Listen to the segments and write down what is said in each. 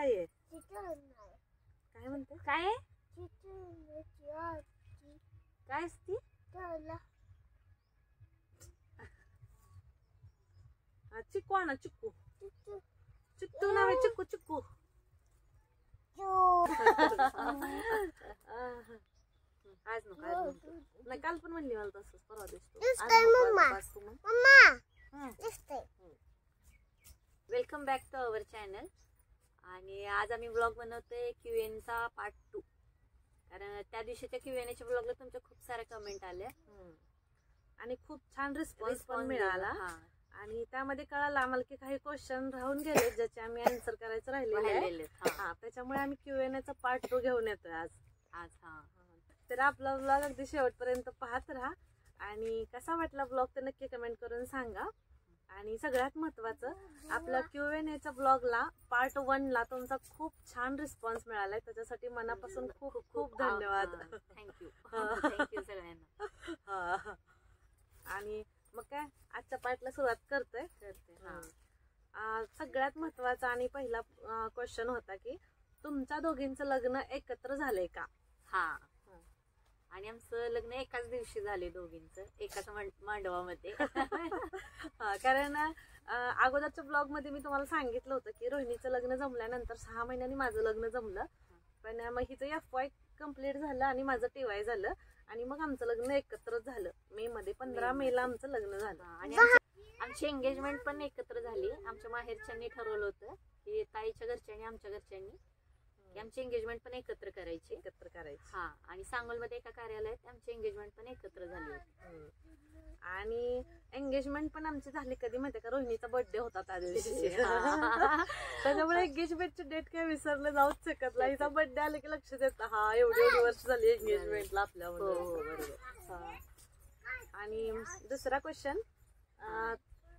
काय आहे? काय म्हणते? काय आहे? काय असती? चिक्कू आणा चिक्कू. चिक्कू नाव आहे चिक्कू चिक्कू. आज नको नाही काल पण म्हणली मला तसंच परवा दिवशी. Welcome back to our channel. आणि आज आम्ही ब्लॉग बनवतोय Q&A चा पार्ट 2. कारण त्या दिवशीच्या Q&A च्या ब्लॉगला तुमच्या खूप साऱ्या कमेंट आल्या आणि खूप छान रिस्पॉन्स पण मिळाला. आणि त्यामध्ये कळालं आम्हाला की काही क्वेश्चन राहून गेले ज्याचे आम्ही आन्सर करायचं राहिलेले. त्याच्यामुळे आम्ही Q&A चा पार्ट 2 घेऊन येतोय आज. तर आपला ब्लॉग अगदी शेवटपर्यंत पाहत राहा. आणि कसा वाटला ब्लॉग ते नक्की कमेंट करून सांगा. आणि सगळ्यात महत्वाचं आपल्या Q&A च्या ब्लॉगला पार्ट 1 ला तुमचा खूप छान रिस्पॉन्स मिळालाय. त्याच्यासाठी मनापासून खूप खूप धन्यवाद. थँक्यू सगळ्यांना. आणि मग काय आजच्या पार्टला सुरुवात करते. सगळ्यात महत्वाचा आणि पहिला क्वेश्चन होता की तुमच्या दोघींचं लग्न एकत्र झालंय का? आणि आमचं लग्न एकाच दिवशी झाले दोघींचं, एकाच मांडवामध्ये. कारण अगोदरच्या ब्लॉग मध्ये मी तुम्हाला सांगितलं होतं की रोहिणीचं लग्न जमल्यानंतर 6 महिन्यांनी माझं लग्न जमलं. पण मग हिचं FY कम्प्लीट झालं आणि माझं TY झालं. आणि मग आमचं लग्न एकत्रच झालं. मे मध्ये 15 मेला आमचं लग्न झालं. आणि आमची एंगेजमेंट पण एकत्र झाली. आमच्या माहेरच्यांनी ठरवलं होतं की ताईच्या घरच्यांनी आमच्या घरच्यांनी की आमची एंगेजमेंट पण एकत्र करायची. आणि सांगोलमध्ये एका कार्यालयात आमची एंगेजमेंट पण एकत्र झाली होती. आणि एंगेजमेंट पण आमची झाली कधी माहिती का? रोहिणीचा बर्थडे होता त्या दिवशी. त्याच्यामुळे एंगेजमेंटची डेट काय विसरलं जाऊच शकत नाही. हिचा बर्थडे आला की लक्षात येतं हा एवढी वर्ष झाली एंगेजमेंटला आपल्यामध्ये. आणि दुसरा क्वेश्चन,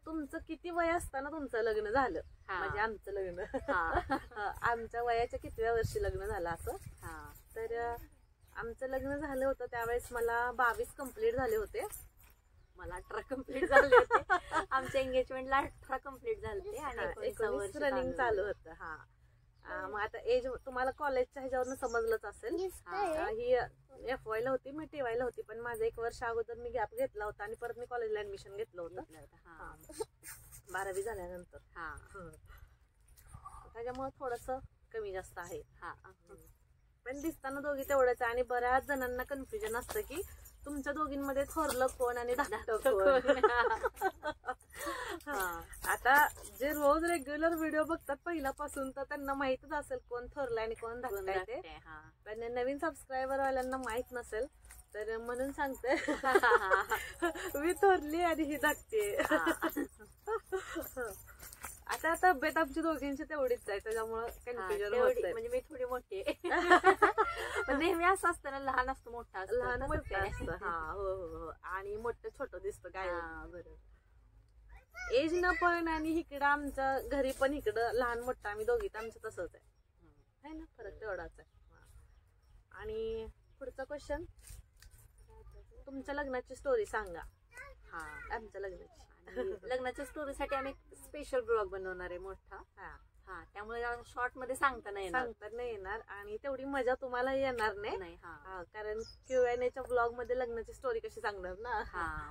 तुमचं किती वय असताना तुमचं लग्न झालं? म्हणजे आमचं लग्न आमच्या वयाच्या कितव्या वर्षी लग्न झालं असं? तर आमचं लग्न झालं होतं त्यावेळेस मला 22 कम्प्लीट झाले होते. मला 18 कम्प्लीट झाले होते. आमच्या एंगेजमेंटला 18 कम्प्लीट झाले आणि 19 रनिंग चालू होतं. मग आता एज तुम्हाला कॉलेजच्या ह्याच्यावरनं समजलंच असेल. ही FY ला होती, मी TY ला होती. पण माझं 1 वर्ष अगोदर मी गॅप घेतला होता आणि परत मी कॉलेजला ऍडमिशन घेतलं होतं 12वी झाल्यानंतर. त्याच्यामुळे थोडस कमी जास्त आहे. पण दिसताना दोघी तेवढंच. आणि बऱ्याच जणांना कन्फ्युजन असतं की तुमच्या दोघींमध्ये थोरलं कोण आणि धाकटं कोण. आता जे रोज रेग्युलर व्हिडिओ बघतात पहिल्यापासून तर त्यांना माहितच असेल कोण थोरलं आणि कोण धाकटं आहे ते. पण नवीन सबस्क्रायबर वाल्यांना माहित नसेल तर म्हणून सांगते मी थोरली आणि ही धाकटी. आता तब्येत आमची दोघींची तेवढीच आहे त्याच्यामुळे कन्फ्युजन होत. म्हणजे मी थोडी मोठी आहे. नेहमी असं असतं ना, लहान असतं मोठा असतं. लहान मोठं असतं. हो. आणि मोठं छोटं दिसतं काय. बरोबर. एज न पण आणि इकडं आमच्या घरी पण इकडं लहान मोठं आम्ही दोघीत आमचं तसंच आहे ना, फरक तेवढाच आहे. आणि पुढचा क्वेश्चन, तुमच्या लग्नाची स्टोरी सांगा. आमच्या लग्नाच्या स्टोरीसाठी आम्ही स्पेशल ब्लॉग बनवणार आहे मोठा. त्यामुळे शॉर्ट मध्ये सांगता नाही येणार आणि तेवढी मजा तुम्हाला येणार नाही. कारण Q&A च्या ब्लॉग मध्ये लग्नाची स्टोरी कशी सांगणार ना.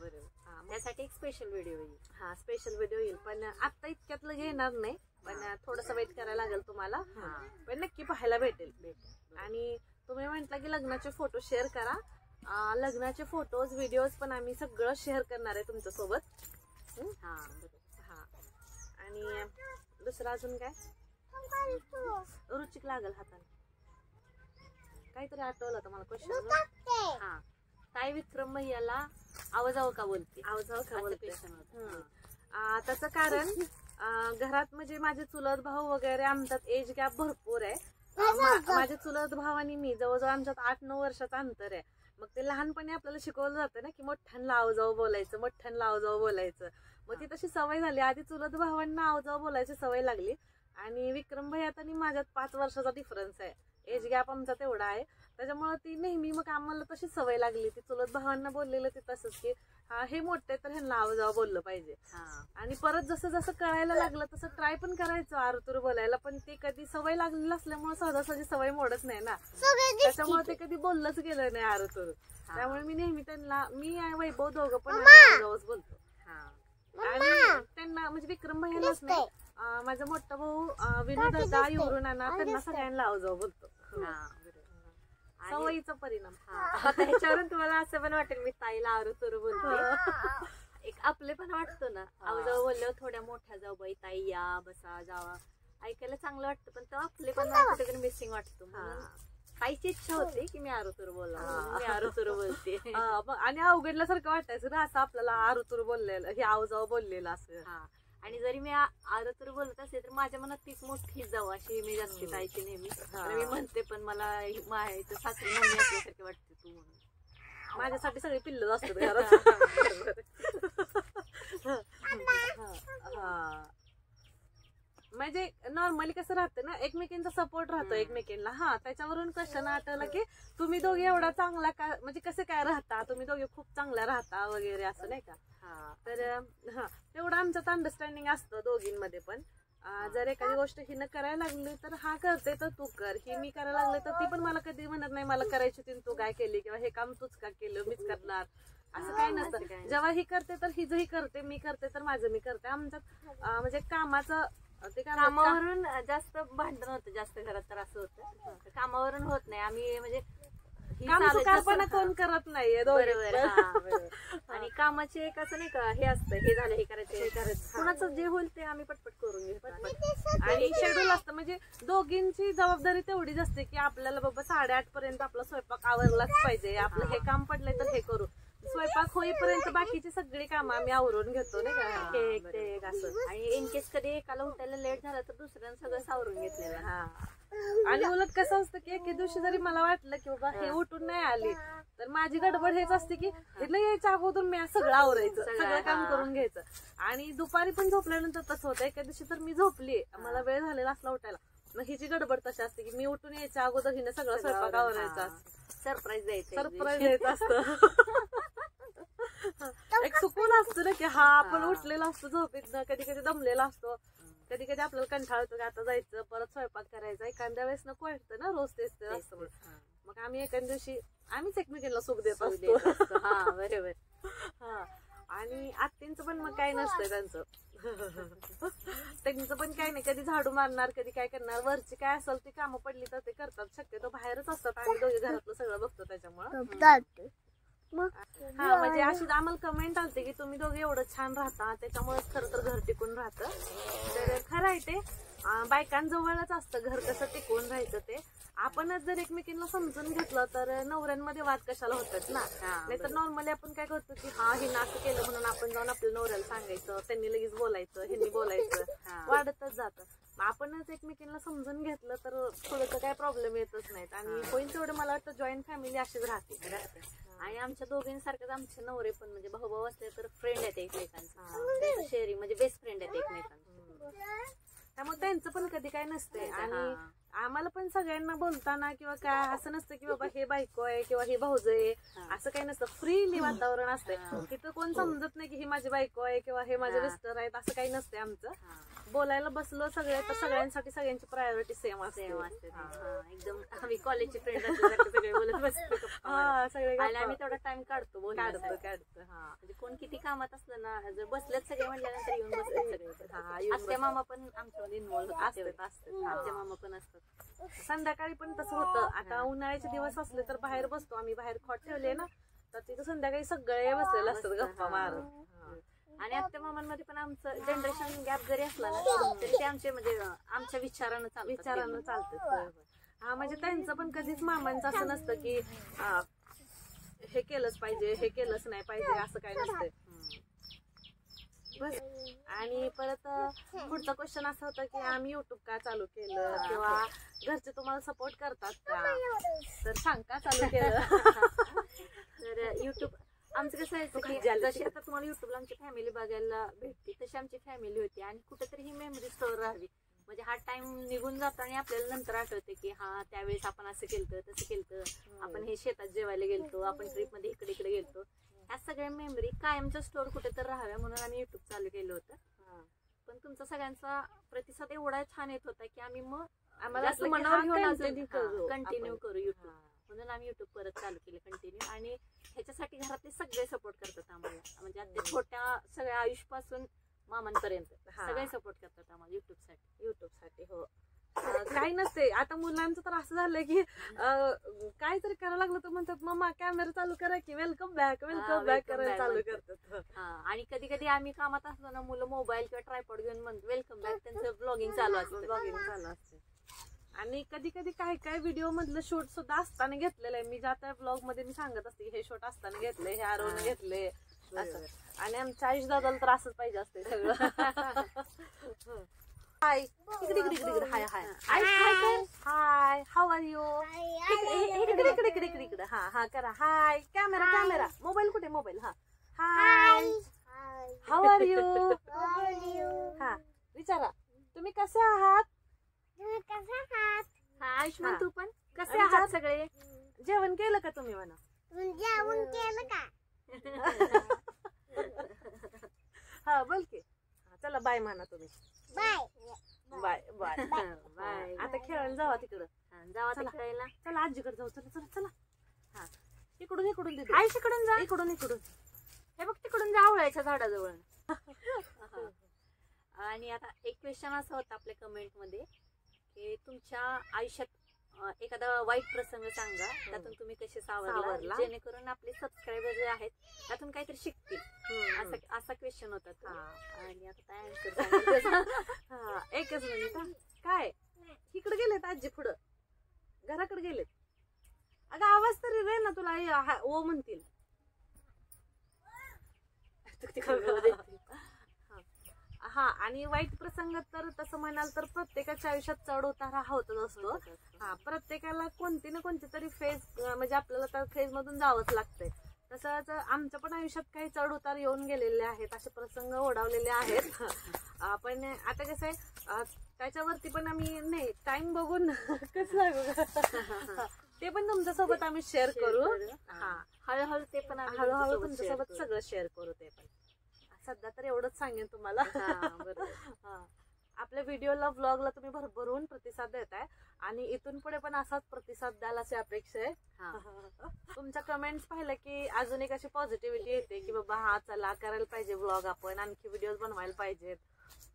बरोबर. त्यासाठी एक स्पेशल व्हिडिओ येईल. स्पेशल व्हिडिओ येईल. पण आता इतक्यातलं घेणार नाही. पण थोडस वेट करायला लागेल तुम्हाला. पण नक्की पाहायला भेटेल. आणि तुम्ही म्हटलं की लग्नाचे फोटो शेअर करा. लग्नाचे फोटोज व्हिडिओज पण आम्ही सगळं शेअर करणार आहे तुमच्या सोबत. आणि दुसरं अजून काय रुचिक लागल हाताला काहीतरी आठवलं होतं मला क्वेश्चन. ताई विक्रम भैयाला आवाजावं का बोलते? त्याचं कारण घरात म्हणजे माझे चुलत भाऊ वगैरे आमच्यात एज गॅप भरपूर आहे. माझे चुलत भाऊ आणि मी जवळजवळ आमच्यात 8-9 वर्षाचं अंतर आहे. मग ते लहानपणी आपल्याला शिकवलं जातं ना की मोठ्यानं आवाजावं बोलायचं, मोठ्यानं आवाजावं बोलायचं. मग ती तशी सवय झाली. आधी चुलत भावांना आवाजावं बोलायची सवय लागली. आणि विक्रम भैयात आणि माझ्यात 5 वर्षाचा डिफरन्स आहे. एज गॅप आमचा तेवढा आहे. त्याच्यामुळे ती नेहमी मग आम्हाला तशी सवय लागली. ती चुलत भावांना बोललेलं ते तसंच की हा हे मोठे तर ह्यांना आवाजावर बोललं पाहिजे. आणि परत जसं जसं कळायला लागलं तसं ट्राय पण करायचं आरुतुरू बोलायला, पण ते कधी सवय लागलेली असल्यामुळे सहजासहजी सवय मोडत नाही ना, त्याच्यामुळे ते कधी बोललंच गेलं नाही आरुतुरू. त्यामुळे मी नेहमी त्यांना, मी आणि वैभव दोघं पण आवाजावरच बोलतो. आणि त्यांना म्हणजे विक्रम भैयालाच नाही, माझा मोठा भाऊ विनोद दादा, युवरू नाना, त्यांना सगळ्यांना आवाजावर बोलतो. सवयीचा परिणाम. आता ह्याच्यावरून तुम्हाला असं पण वाटेल मी ताईला आरुतुरू बोलते, एक आपले पण वाटतो ना आवाजावर बोलल्यावर, थोड्या मोठ्या जाऊ बाई ताई या बसा जावा, ऐकायला चांगलं वाटतं, पण तेव्हा आपले पण कुठेतरी मिसिंग वाटतो. ताईची इच्छा होती की मी आरुतुरू बोलावं, मी आरुतुरू बोलते. आणि अवघडल्यासारखं वाटायचं ना असं आपल्याला आरुतुरू बोललेलं, हे आवाजावर बोललेलं असं. आणि जरी मी आरुतुरू बोलत असेल तर माझ्या मनात तीच मोठी जाऊ अशी इमेज असते ताईची नेहमी. मी म्हणते पण मला माहेरचं सासरी मम्मी असल्यासारखी वाटते तू म्हणून. माझ्यासाठी सगळी पिल्लच असतात घरात. म्हणजे नॉर्मली कसं राहतं ना, एकमेकींचा सपोर्ट राहतो एकमेकींना. हा, त्याच्यावरून क्वेश्चन आठवलं की तुम्ही दोघे एवढा चांगला का, म्हणजे कसे काय राहता तुम्ही दोघे, खूप चांगला राहता वगैरे असं नाही का. तर हा, तेवढं आमच्यात अंडरस्टँडिंग असतं दोघींमध्ये पण. जर एखादी गोष्ट हिनं करायला लागली तर हा करते तर तू कर, ही मी करायला लागले तर ती पण मला कधी म्हणत नाही मला करायची होती तू काय केली, किंवा हे काम तूच का केलं मीच करणार, असं काही नसतं. जेव्हा ही करते तर हिजही करते, मी करते तर माझं मी करते. आमच्यात म्हणजे कामाचं कामावरून जास्त भांडण होतं जास्त घरात, तर असं होतं कामावरून होत नाही. आम्ही म्हणजे काम कोण करत नाहीये. बरोबर. आणि कामाचे एक असं नाही का, हे असतं हे झालं हे करायचं हे करायचं, कुणाचं जे होईल ते आम्ही पटपट करून घेतो. आणि शेड्यूल असतं, म्हणजे दोघींची जबाबदारी तेवढीच असते की आपल्याला बाबा 8:30 पर्यंत आपला स्वयंपाक आवरलाच पाहिजे, आपलं हे काम पडलंय तर हे करू. स्वयंपाक होईपर्यंत बाकीची सगळी कामं आम्ही आवरून घेतो नाही का, केक ते असं. आणि इन केस कधी एकाला उठायला लेट झाला तर दुसऱ्यानं सगळं सावरून घेतलेलं. आणि उलट कसं असतं की एके दिवशी जरी मला वाटलं की बाबा हे उठून नाही आली तर माझी गडबड हेच असते की हिला यायच्या अगोदर मी सगळं आवरायचं, सगळं काम करून घ्यायचं. आणि दुपारी पण झोपल्यानंतर तसं होतं. एका दिवशी तर मी झोपली, मला वेळ झालेला असला उठायला, मग हिची गडबड तशी असते की मी उठून यायच्या अगोदर हिने सगळं स्वयंपाक आवरायचं असतं. सरप्राईज द्यायचं असतं. एक सुकून असतो ना की हा आपण उठलेला असतो झोपेत, कधी कधी दमलेला असतो, कधी कधी आपल्याला कंटाळ होतो की आता जायचं परत स्वयंपाक करायचा. एखाद्या वेळेस नको वाटतं ना रोज तेच असतं. मग आम्ही एखाद्या दिवशी आम्हीच एकमेकींना सुख देत असतो. बरोबर. हा, आणि आत्यांचं पण मग काय नसतंय त्यांचं. त्यांचं पण काय नाही, कधी झाडू मारणार कधी काय करणार, वरची काय असेल ती कामं पडली तर ते करतात. शक्यतो बाहेरच असतात, आम्ही दोघे घरातलं सगळं बघतो त्याच्यामुळं. हा, म्हणजे अशी आम्हाला कमेंट आलते की तुम्ही दोघे एवढं छान राहता त्याच्यामुळे खरं तर घर टिकून राहतं. तर खरं आहे ते, बायकांजवळच असतं घर कसं टिकून राहायचं ते. आपणच जर एकमेकींना समजून घेतलं तर नवऱ्यांमध्ये वाद कशाला होतात ना. नाहीतर नॉर्मली आपण काय करतो की हा हे असं केलं म्हणून आपण जाऊन आपल्या नवऱ्याला सांगायचं, त्यांनी लगेच बोलायचं, ह्यांनी बोलायचं, वाढतच जातं. आपणच एकमेकींना समजून घेतलं तर थोडंसं काय प्रॉब्लेम येतच नाहीत. आणि होईल तेवढं मला वाटतं जॉईंट फॅमिली अशीच राहते. आणि आमच्या दोघींसारखंच आमचे नवरे पण म्हणजे भाऊ असले तर फ्रेंड आहेत एकमेकांचं, शेअरिंग म्हणजे बेस्ट फ्रेंड आहेत एकमेकांचं. त्यामुळे त्यांचं पण कधी काय नसते. आणि आम्हाला पण सगळ्यांना बोलताना किंवा काय असं नसतं की बाबा हे बायको आहे किंवा हे भाऊजं आहे, असं काही नसतं. फ्रीली वातावरण असतंय. तिथं कोण समजत नाही की ही माझी बायको आहे किंवा हे माझे मिस्टर आहेत, असं काही नसते आमचं. बोलायला बसलो सगळे तर सगळ्यांसाठी सगळ्यांची प्रायोरिटी सेम असते. एकदम आम्ही कॉलेजचे फ्रेंड असल्यासारखे सगळे बोलत बसतो. सगळे आम्ही तेवढा टाइम काढतो. म्हणजे कोण किती कामात असलं ना, जर बसलेत सगळे म्हटल्यानंतर येऊन बसले सगळे. आत्या मामा पण आमच्यामध्ये इन्व्हॉल्व असतात. आत्या मामा पण असतात. संध्याकाळी पण तसं होतं. आता उन्हाळ्याचे दिवस असले तर बाहेर बसतो आम्ही, बाहेर खॉट ठेवले ना तर तिथं संध्याकाळी सगळे बसलेले असतात गप्पा मारत. आणि आत्या मामांमध्ये पण आमचं जनरेशन गॅप जरी असला ना तरी ते आमचे म्हणजे आमच्या विचारानं चालतं. हा, म्हणजे त्यांचं पण कधीच मामांचं असं नसतं की हे केलंच पाहिजे हे केलंच नाही पाहिजे, असं काय नसतंय. आणि परत पुढचा क्वेश्चन असा होता की आम्ही युट्यूब का चालू केलं किंवा घरचे तुम्हाला सपोर्ट करतात का, तर सांग का चालू केलं. तर युट्यूब आमचं कसं आहे की जशी आता तुम्हाला युट्यूबला आमची फॅमिली बघायला भेटते तशी आमची फॅमिली होती. आणि कुठेतरी ही मेमरी स्टोर राहावी, म्हणजे हा टाइम निघून जातो आणि आपल्याला नंतर आठवते की हा त्यावेळेस आपण असं केलं तसं केलं, आपण हे शेतात जेवायला गेलतो, आपण ट्रिप मध्ये इकडे इकडे गेलतो. ह्या सगळ्या मेमरी कायमच्या स्टोर कुठे तर राहाव्या म्हणून आम्ही युट्यूब चालू केलं होतं. पण तुमचा सगळ्यांचा प्रतिसाद एवढा छान येत होता की आम्ही मग आम्हाला जास्त मनावर घेऊन करू कंटिन्यू करू युट्यूब. म्हणून आम्ही युट्यूब परत चालू केले कंटिन्यू. आणि ह्याच्यासाठी घरातले सगळे सपोर्ट करतात आम्हाला. म्हणजे आता छोट्या सगळ्या आयुष्यापासून मामांपर्यंत सगळे सपोर्ट करतात आम्हाला युट्यूब साठी. हो. काही नसते आता मुलांचं तर असं झालंय की काय तरी करायला लागलं तर म्हणतात मम्मा कॅमेरा चालू करा की वेलकम बॅक करायला चालू करतात. आणि कधी कधी आम्ही कामात असतो ना, मुलं मोबाईल किंवा ट्रायपॉड घेऊन म्हणतो वेलकम बॅक, त्यांचं ब्लॉगिंग चालू असते. आणि कधी कधी काय व्हिडिओ मधलं शूट सुद्धा असताना घेतलेलं आहे. मी जाता ब्लॉग मध्ये मी सांगत असते हे शूट असताना घेतले, हे आरोन घेतले असं. आणि आमच्या आयुष दादाला तर असंच पाहिजे असते सगळं. हाय इकडे हाय हाऊ आर यू, इकडे हा करा हाय. कॅमेरा मोबाईल कुठे, मोबाईल हा. हाय हाऊ आर यू, हा विचारा तुम्ही कसे आहात. आयुष्मान तू पण कसे आहात सगळे. जेवण केलं का तुम्ही म्हणा. जेवण केलं का. हा बोल की. चला बाय म्हणा तुम्ही. Bye bye bye. आता खेळायला जावा तिकडं. जावा खेळायला. चला आजीकडे जाऊ. चला हा इकडून दे. आयुष्याकडून जा. इकडून हे बघ तिकडून जा आवळ्याच्या झाडाजवळ. आणि आता एक क्वेश्चन असा होता आपल्या कमेंट मध्ये की तुमच्या आयुष्यात एखादा वाईट प्रसंग सांगा, त्यातून तुम्ही कसे सावरला, जेणेकरून आपले सबस्क्रायबर जे आहेत त्यातून काहीतरी शिकतील. असा क्वेश्चन होता तो. आणि आता काय आन्सर एकच मिनिट. काय इकडे गेलेत आजी, पुढं घराकडे गेलेत. अगं आवाज तरी रे ना तुला ओ म्हणतील. हा आणि वाईट प्रसंग तर तसं म्हणाल तर प्रत्येकाच्या आयुष्यात चढ उतार हा होतच असतो. हा प्रत्येकाला कोणती ना कोणती तरी फेज म्हणजे आपल्याला त्या फेज मधून जावंच लागतंय. तसंच आमच्या पण आयुष्यात काही चढ उतार येऊन गेलेले आहेत, असे प्रसंग ओढावलेले आहेत. पण आता कसं आहे त्याच्यावरती पण आम्ही नाही टाइम बघून कसं लागू ते पण तुमच्यासोबत आम्ही शेअर करू. हा हळूहळू ते पण हळूहळू तुमच्यासोबत सगळं शेअर करू. ते पण सध्या तर एवढंच सांगेन तुम्हाला. आपल्या व्हिडिओला व्लॉगला तुम्ही भरभरून प्रतिसाद देताय आणि इथून पुढे पण असाच प्रतिसाद द्याल अशी अपेक्षा आहे. तुमच्या कमेंट्स पाहिलं की अजून एक अशी पॉझिटिव्हिटी येते की बाबा हा चला करायला पाहिजे व्लॉग, आपण आणखी व्हिडिओ बनवायला पाहिजेत.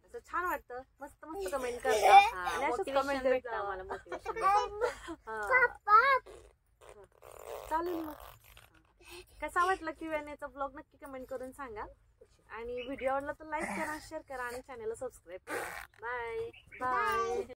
असं छान वाटतं. मस्त कमेंट करता. चालेल मग. कसा वाटला Q&Aचा व्लॉग नक्की कमेंट करून सांगा. आणि व्हिडिओ आवडला तर लाईक करा, शेअर करा आणि चॅनलला सबस्क्राईब करा. बाय.